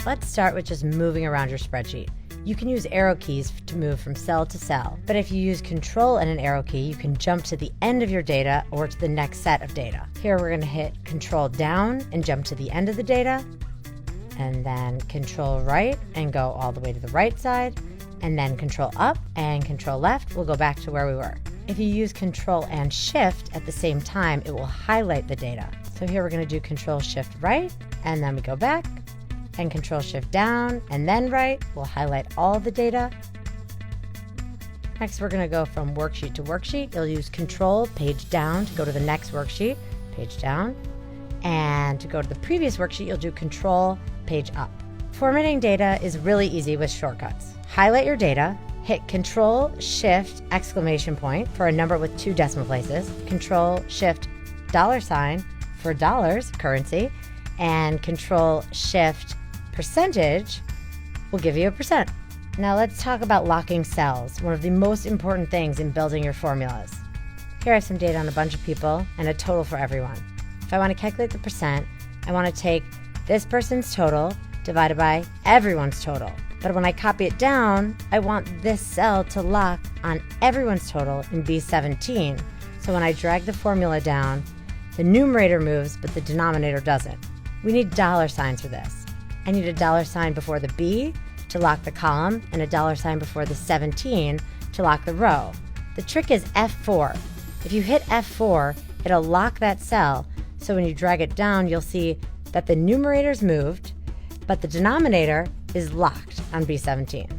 Let's start with just moving around your spreadsheet. You can use arrow keys to move from cell to cell, but if you use Control and an arrow key, you can jump to the end of your data or to the next set of data. Here we're going to hit Control down and jump to the end of the data, and then Control right and go all the way to the right side, and then Control up and Control left, we'll go back to where we were. If you use Control and Shift at the same time, it will highlight the data. So here we're going to do Control Shift right, and then we go back, and Control Shift down, and then right. We'll highlight all the data. Next, we're going to go from worksheet to worksheet. You'll use Control, page down to go to the next worksheet, page down. And to go to the previous worksheet, you'll do Control, page up. Formatting data is really easy with shortcuts. Highlight your data, hit Control, Shift, exclamation point for a number with 2 decimal places, Control, Shift, $ for dollars, currency, and Control, Shift, percentage will give you a percent. Now let's talk about locking cells, one of the most important things in building your formulas. Here I have some data on a bunch of people and a total for everyone. If I want to calculate the percent, I want to take this person's total divided by everyone's total. But when I copy it down, I want this cell to lock on everyone's total in B17. So when I drag the formula down, the numerator moves, but the denominator doesn't. We need $ for this. I need a $ before the B to lock the column and a $ before the 17 to lock the row. The trick is F4. If you hit F4, it'll lock that cell. So when you drag it down, you'll see that the numerator's moved, but the denominator is locked on B17.